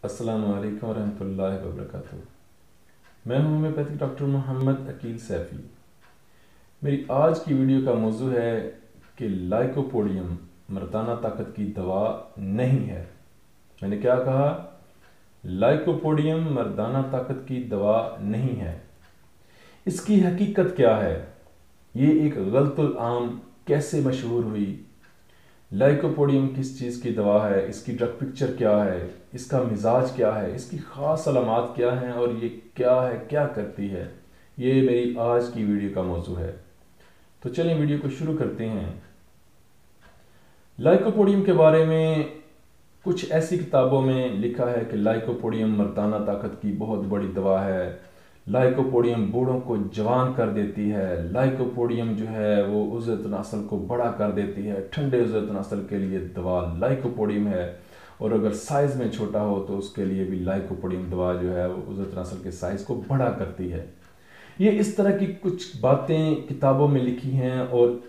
अस्सलामु अलैकुम वरहमतुल्लाहि वबरकातुहू। मैं हूं होम्योपैथिक डॉक्टर मोहम्मद अकील सैफ़ी। मेरी आज की वीडियो का मौजू है कि लाइकोपोडियम मर्दाना ताकत की दवा नहीं है। मैंने क्या कहा? लाइकोपोडियम मर्दाना ताकत की दवा नहीं है। इसकी हकीकत क्या है? ये एक गलतुल आम कैसे मशहूर हुई? लाइकोपोडियम किस चीज़ की दवा है? इसकी ड्रग पिक्चर क्या है? इसका मिजाज क्या है? इसकी ख़ास अलामात क्या हैं और ये क्या है, क्या करती है? ये मेरी आज की वीडियो का मौजू है। तो चलिए वीडियो को शुरू करते हैं। लाइकोपोडियम के बारे में कुछ ऐसी किताबों में लिखा है कि लाइकोपोडियम मर्दाना ताकत की बहुत बड़ी दवा है। लाइकोपोडियम बूढ़ों को जवान कर देती है। लाइकोपोडियम जो है वो उज़्ज़त नस्ल को बड़ा कर देती है। ठंडे उज़्ज़त नस्ल के लिए दवा लाइकोपोडियम है, और अगर साइज़ में छोटा हो तो उसके लिए भी लाइकोपोडियम दवा जो है वो उज़्ज़त नस्ल के साइज़ को बड़ा करती है। ये इस तरह की कुछ बातें किताबों में लिखी हैं, और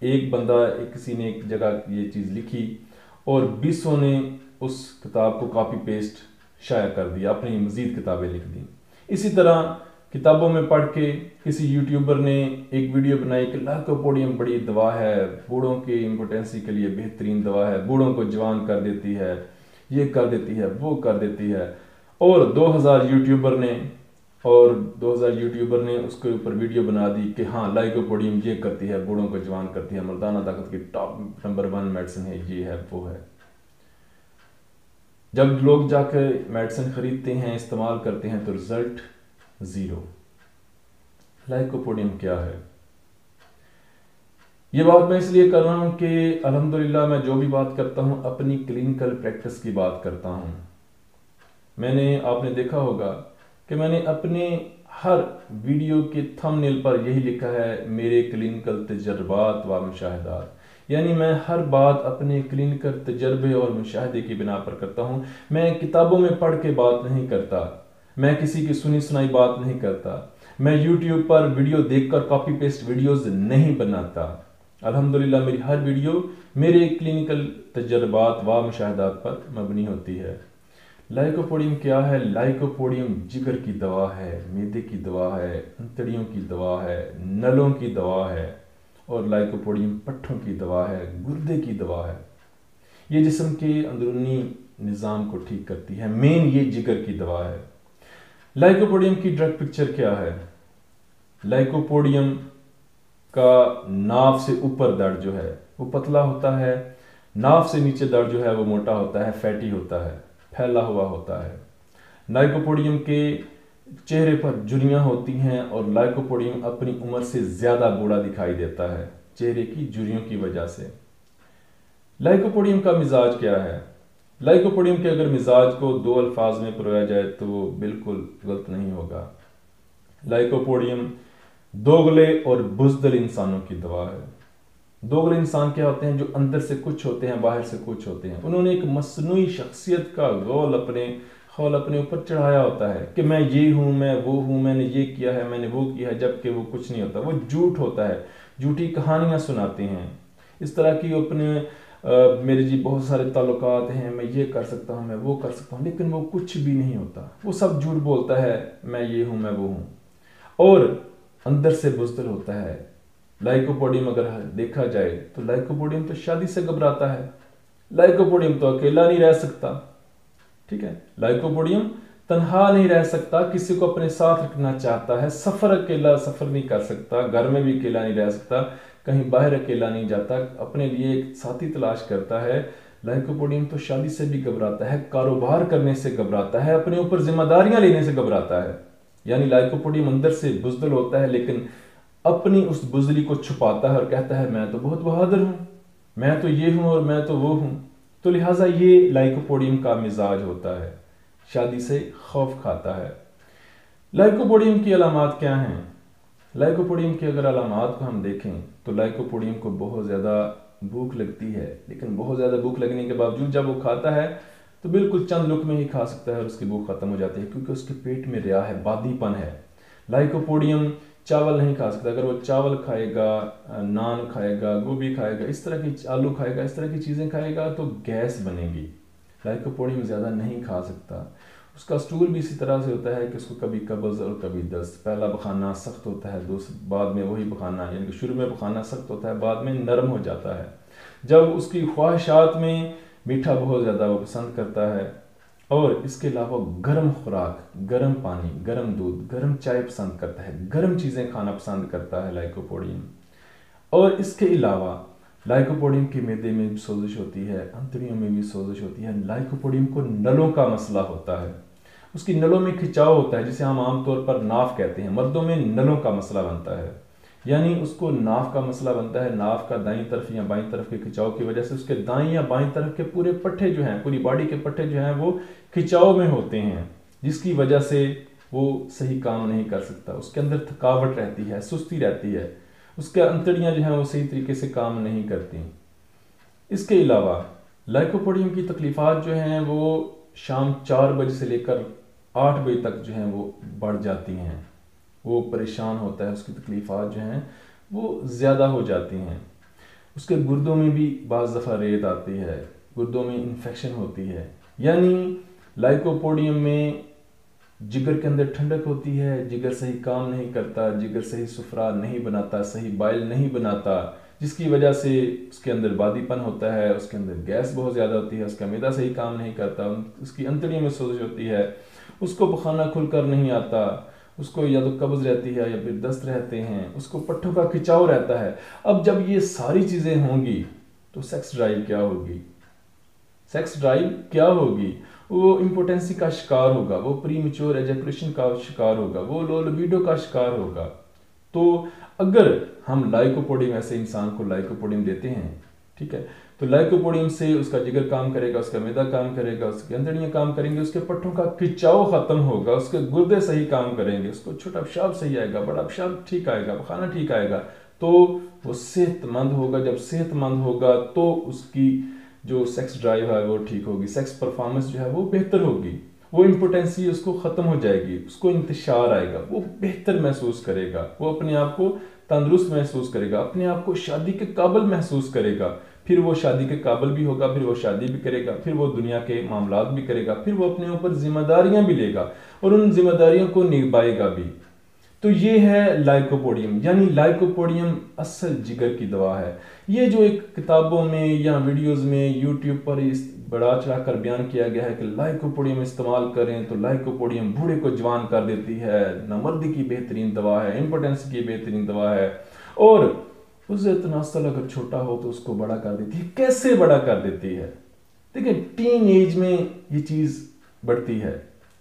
एक बंदा किसी ने एक जगह ये चीज़ लिखी और 20 ने उस किताब को कॉपी पेस्ट शाया कर दिया, अपनी मज़ीद किताबें लिख दी। इसी तरह किताबों में पढ़ के किसी यूट्यूबर ने एक वीडियो बनाई कि लाइकोपोडियम बड़ी दवा है, बूढ़ों की इम्पोटेंसी के लिए बेहतरीन दवा है, बूढ़ों को जवान कर देती है, ये कर देती है, वो कर देती है। और 2000 यूट्यूबर ने उसके ऊपर वीडियो बना दी कि हाँ लाइकोपोडियम ये करती है, बूढ़ों को जवान करती है, मर्दाना ताकत की टॉप नंबर 1 मेडिसिन है, ये है वो है। जब लोग जाकर मेडिसिन खरीदते हैं, इस्तेमाल करते हैं, तो रिजल्ट ज़ीरो। लाइकोपोडियम क्या है? ये बात मैं इसलिए कर रहा हूँ कि अल्हम्दुलिल्लाह मैं जो भी बात करता हूँ अपनी क्लिनिकल प्रैक्टिस की बात करता हूँ। आपने देखा होगा कि मैंने अपने हर वीडियो के थंबनेल पर यही लिखा है, मेरे क्लिनिकल तजर्बात व मुशाहिदात। यानी मैं हर बात अपने क्लिनिकल तजर्बे और मुशाहिदे की बिना पर करता हूँ। मैं किताबों में पढ़ के बात नहीं करता, मैं किसी की सुनी सुनाई बात नहीं करता, मैं यूट्यूब पर वीडियो देखकर कॉपी पेस्ट वीडियोस नहीं बनाता। अल्हम्दुलिल्लाह मेरी हर वीडियो मेरे क्लिनिकल तजर्बात व मुशाहिदात पर मबनी होती है। लाइकोपोडियम क्या है? लाइकोपोडियम जिगर की दवा है, मैदे की दवा है, अंतड़ियों की दवा है, नलों की दवा है, और लाइकोपोडियम पट्ठों की दवा है, गुर्दे की दवा है। ये जिस्म के अंदरूनी निज़ाम को ठीक करती है। मेन ये जिगर की दवा है। लाइकोपोडियम की ड्रग पिक्चर क्या है? लाइकोपोडियम का नाभ से ऊपर दर्द जो है वो पतला होता है, नाभ से नीचे दर्द जो है वो मोटा होता है, फैटी होता है, फैला हुआ होता है। लाइकोपोडियम के चेहरे पर झुर्रियाँ होती हैं, और लाइकोपोडियम अपनी उम्र से ज़्यादा बूढ़ा दिखाई देता है चेहरे की झुर्रियों की वजह से। लाइकोपोडियम का मिजाज क्या है? लाइकोपोडियम के अगर मिजाज को 2 अल्फाज में परोया जाए तो वो बिल्कुल गलत नहीं होगा। लाइकोपोडियम दोगले और बुज़दिल इंसानों की दवा है। दोगले इंसान क्या होते हैं? जो अंदर से कुछ होते हैं, बाहर से कुछ होते हैं। उन्होंने एक मसनूई शख्सियत का खौल अपने ऊपर चढ़ाया होता है कि मैं ये हूँ, मैं वो हूँ, मैंने ये किया है, मैंने वो किया है, जबकि वो कुछ नहीं होता। वो झूठ होता है, झूठी कहानियाँ सुनाते हैं। इस तरह की मेरे जी बहुत सारे ताल्लुकात हैं, मैं ये कर सकता हूँ, मैं वो कर सकता हूँ, लेकिन वो कुछ भी नहीं होता। वो सब झूठ बोलता है, मैं ये हूँ, मैं वो हूँ, और अंदर से बुज़दिल होता है। लाइकोपोडियम अगर देखा जाए तो लाइकोपोडियम तो शादी से घबराता है। लाइकोपोडियम तो अकेला नहीं रह सकता, ठीक है। लाइकोपोडियम तन्हा नहीं रह सकता, किसी को अपने साथ रखना चाहता है। अकेला सफर नहीं कर सकता, घर में भी अकेला नहीं रह सकता, कहीं बाहर अकेला नहीं जाता, अपने लिए एक साथी तलाश करता है। लाइकोपोडियम तो शादी से भी घबराता है, कारोबार करने से घबराता है, अपने ऊपर जिम्मेदारियां लेने से घबराता है। यानी लाइकोपोडियम अंदर से बुज़दिल होता है, लेकिन अपनी उस बुज़दिली को छुपाता है और कहता है मैं तो बहुत बहादुर हूँ, मैं तो ये हूँ और मैं तो वो हूँ। तो लिहाजा ये लाइकोपोडियम का मिजाज होता है, शादी से खौफ खाता है। लाइकोपोडियम की अलामात क्या हैं? लाइकोपोडियम की अगर अलामात को हम देखें तो लाइकोपोडियम को बहुत ज़्यादा भूख लगती है, लेकिन बहुत ज़्यादा भूख लगने के बावजूद जब वो खाता है तो बिल्कुल चंद लुक में ही खा सकता है और उसकी भूख खत्म हो जाती है, क्योंकि उसके पेट में रिया है, बादीपन है। लाइकोपोडियम चावल नहीं खा सकता। अगर वो चावल खाएगा, नान खाएगा, गोभी खाएगा, इस तरह की आलू खाएगा, इस तरह की चीज़ें खाएगा तो गैस बनेगी। लाइकोपोडियम ज़्यादा नहीं खा सकता। उसका स्टूल भी इसी तरह से होता है कि उसको कभी कब्ज़ और कभी दस्त, पहला बखाना सख्त होता है, बाद में वही बखाना, यानी कि शुरू में बखाना सख्त होता है, बाद में नरम हो जाता है। जब उसकी ख्वाहिशात में मीठा बहुत ज़्यादा वो पसंद करता है, और इसके अलावा गर्म खुराक, गर्म पानी, गर्म दूध, गर्म चाय पसंद करता है, गर्म चीज़ें खाना पसंद करता है लाइकोपोडियम। और इसके अलावा लाइकोपोडियम के मैदे में भी सोजिश होती है, अंतड़ियों में भी सोजिश होती है। लाइकोपोडियम को नलों का मसला होता है, उसकी नलों में खिंचाव होता है, जिसे हम आमतौर पर नाफ कहते हैं। मर्दों में नलों का मसला बनता है, यानी उसको नाफ का मसला बनता है। नाफ का दाईं तरफ या बाईं तरफ के खिंचाव की वजह से उसके दाईं या बाईं तरफ के पूरे पट्टे जो हैं, पूरी बॉडी के पट्टे जो हैं वो खिंचाव में होते हैं, जिसकी वजह से वो सही काम नहीं कर सकता। उसके अंदर थकावट रहती है, सुस्ती रहती है, उसके अंतड़ियाँ जो हैं वो सही तरीके से काम नहीं करती। इसके अलावा लाइकोपोडियम की तकलीफ़ात जो हैं वो शाम 4 बजे से लेकर 8 बजे तक जो हैं वो बढ़ जाती हैं। वो परेशान होता है, उसकी तकलीफ़ात जो हैं वो ज़्यादा हो जाती हैं। उसके गुर्दों में भी बाज़ दफ़ा रेत आती है, गुर्दों में इन्फेक्शन होती है। यानी लाइकोपोडियम में जिगर के अंदर ठंडक होती है, जिगर सही काम नहीं करता, जिगर सही सुफरा नहीं बनाता, सही बाइल नहीं बनाता, जिसकी वजह से उसके अंदर बादीपन होता है, उसके अंदर गैस बहुत ज़्यादा होती है, उसका मैदा सही काम नहीं करता, उसकी अंतड़ियों में सोजिश होती है, उसको पखाना खुलकर नहीं आता, उसको या तो कब्ज़ रहती है या फिर दस्त रहते हैं, उसको पट्टों का खिंचाव रहता है। अब जब ये सारी चीज़ें होंगी तो सेक्स ड्राइव क्या होगी? सेक्स ड्राइव क्या होगी? वो इम्पोटेंसी का शिकार होगा, वो प्रीमेच्योर एजैकुलेशन का शिकार होगा, वो लो लिबिडो का शिकार होगा। तो अगर हम लाइकोपोडियम, ऐसे इंसान को लाइकोपोडियम देते हैं, ठीक है, तो लाइकोपोडियम से उसका जिगर काम करेगा, उसका मैदा काम करेगा, उसकी अंतड़ियाँ काम करेंगे, उसके पट्टों का खिंचाव खत्म होगा, उसके गुर्दे सही काम करेंगे, उसको छोटा पेशाब सही आएगा, बड़ा पेशाब ठीक आएगा, खाना ठीक आएगा, तो वो सेहतमंद होगा। जब सेहतमंद होगा तो उसकी जो सेक्स ड्राइव है वो ठीक होगी, सेक्स परफॉर्मेंस जो है वो बेहतर होगी, वो इम्पोटेंसी उसको ख़त्म हो जाएगी, उसको इंतशार आएगा, वो बेहतर महसूस करेगा, वो अपने आप को तंदुरुस्त महसूस करेगा, अपने आप को शादी के काबिल महसूस करेगा। फिर वो शादी के काबिल भी होगा, फिर वो शादी भी करेगा, फिर वो दुनिया के मामलात भी करेगा, फिर वो अपने ऊपर जिम्मेदारियां भी लेगा और उन जिम्मेदारियों को निभाएगा भी। तो ये है लाइकोपोडियम, यानी लाइकोपोडियम असल जिगर की दवा है। ये जो एक किताबों में या वीडियोस में यूट्यूब पर इस बड़ा चढ़ा कर बयान किया गया है कि लाइकोपोडियम इस्तेमाल करें तो लाइकोपोडियम बूढ़े को जवान कर देती है, नामर्दी की बेहतरीन दवा है, इम्पोटेंसी की बेहतरीन दवा है, और उसे तनासल अगर छोटा हो तो उसको बड़ा कर देती है। कैसे बड़ा कर देती है? देखिए, टीन एज में ये चीज़ बढ़ती है,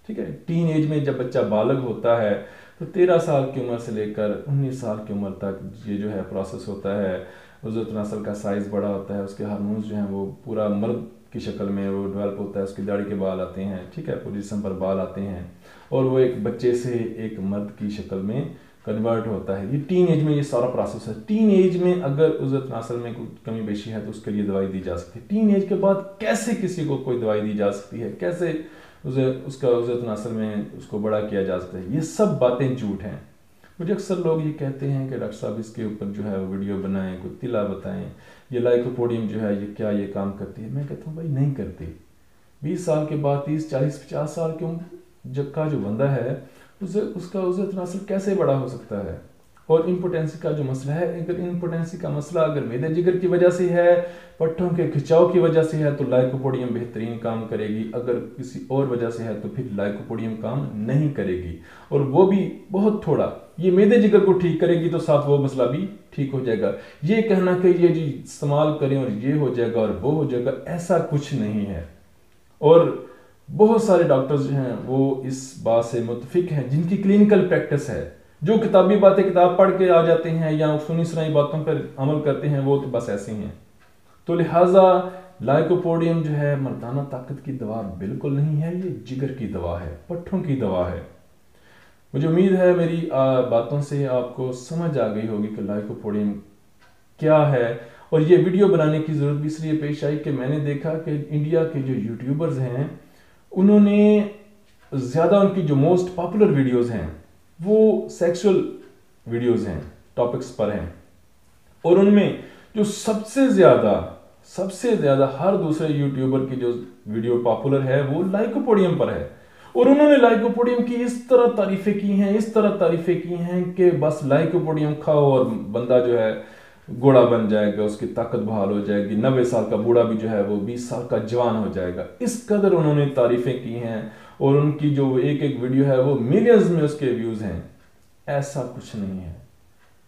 ठीक है। टीन एज में जब बच्चा बालग होता है तो 13 साल की उम्र से लेकर 19 साल की उम्र तक ये जो है प्रोसेस होता है, उज़र तनासल का साइज़ बड़ा होता है, उसके हार्मोन्स जो हैं वो पूरा मर्द की शक्ल में वो डेवलप होता है, उसकी दाढ़ी के बाल आते हैं, ठीक है, पूरी जिस्म पर बाल आते हैं, और वो एक बच्चे से एक मर्द की शक्ल में कन्वर्ट होता है। ये टीन एज में ये सारा प्रोसेस है। टीन एज में अगर उज़र तनासल में कोई कमी बेशी है तो उसके लिए दवाई दी जा सकती है। टीन एज के बाद कैसे किसी को कोई दवाई दी जा सकती है, कैसे उसका उज़र तनासल में उसको बड़ा किया जा सकता है, ये सब बातें झूठ हैं। मुझे अक्सर लोग ये कहते हैं कि डॉक्टर साहब इसके ऊपर जो है वीडियो बनाएं, कोई तिला बताएं, ये लाइकोपोडियम जो है ये क्या ये काम करती है। मैं कहता हूँ भाई नहीं करती। 20 साल के बाद 30, 40, 50 साल के उम्र का जो बंदा है उसका उज़र तनासल कैसे बड़ा हो सकता है? और इम्पोटेंसी का जो मसला है, अगर इम्पोटेंसी का मसला अगर मैदे जिगर की वजह से है, पट्टों के खिंचाव की वजह से है, तो लाइकोपोडियम बेहतरीन काम करेगी। अगर किसी और वजह से है तो फिर लाइकोपोडियम काम नहीं करेगी, और वो भी बहुत थोड़ा। ये मैदे जिगर को ठीक करेगी तो साथ वो मसला भी ठीक हो जाएगा। ये कहना कि ये जी इस्तेमाल करें और ये हो जाएगा और वो हो जाएगा, ऐसा कुछ नहीं है। और बहुत सारे डॉक्टर्स जो हैं वो इस बात से मुतफिक हैं, जिनकी क्लिनिकल प्रैक्टिस है। जो किताबी बातें किताब पढ़ के आ जाते हैं या सुनी सुनाई बातों पर अमल करते हैं, वो तो बस ऐसे ही हैं। तो लिहाजा लाइकोपोडियम जो है मर्दाना ताकत की दवा बिल्कुल नहीं है, ये जिगर की दवा है, पट्ठों की दवा है। मुझे उम्मीद है मेरी बातों से आपको समझ आ गई होगी कि लाइकोपोडियम क्या है। और ये वीडियो बनाने की ज़रूरत भी इसलिए पेश आई कि मैंने देखा कि इंडिया के जो यूट्यूबर्स हैं उन्होंने ज़्यादा, उनकी जो मोस्ट पॉपुलर वीडियोज़ हैं वो सेक्सुअल वीडियोज़ हैं, टॉपिक्स पर हैं, और उनमें जो सबसे ज़्यादा सबसे ज़्यादा हर दूसरे यूट्यूबर की जो वीडियो पॉपुलर है वो लाइकोपोडियम पर है। और उन्होंने लाइकोपोडियम की इस तरह तारीफें की हैं, इस तरह तारीफें की हैं कि बस लाइकोपोडियम खाओ और बंदा जो है घोड़ा बन जाएगा, उसकी ताकत बहाल हो जाएगी, 90 साल का बूढ़ा भी जो है वो 20 साल का जवान हो जाएगा। इस कदर उन्होंने तारीफें की हैं और उनकी जो एक एक वीडियो है वो मिलियंस में उसके व्यूज़ हैं। ऐसा कुछ नहीं है।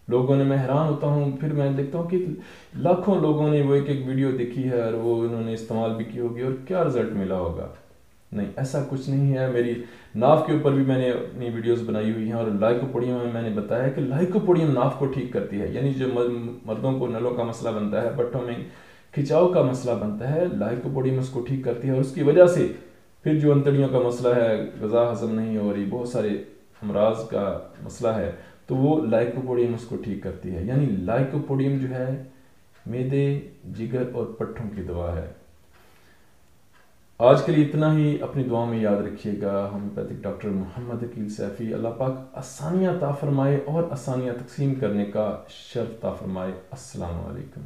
लोगों ने, मैं हैरान होता हूँ, फिर मैं देखता हूँ कि लाखों लोगों ने वो एक एक वीडियो देखी है और वो उन्होंने इस्तेमाल भी की होगी और क्या रिजल्ट मिला होगा। नहीं, ऐसा कुछ नहीं है। मेरी नाव के ऊपर भी मैंने अपनी वीडियोस बनाई हुई हैं और लाइकोपोडियम में मैंने बताया कि लाइकोपोडियम नाव को ठीक करती है। यानी जो मर्दों को नलों का मसला बनता है, पट्टों में खिंचाव का मसला बनता है, लाइकोपोडियम उसको ठीक करती है और उसकी वजह से फिर जो अंतड़ियों का मसला है, ग़िज़ा हज़म नहीं हो रही, बहुत सारे अमराज का मसला है, तो वो लाइकोपोडियम उसको ठीक करती है। यानी लाइकोपोडियम जो है मैदे, जिगर और पट्टों की दवा है। आज के लिए इतना ही। अपनी दुआ में याद रखिएगा। Homeopathic doctor Mohammad Aqeel Saifi. अल्लाह पाक आसानियाँ अता फरमाए और आसानियाँ तकसीम करने का शर्फ अता फरमाए। अस्सलाम वालेकुम।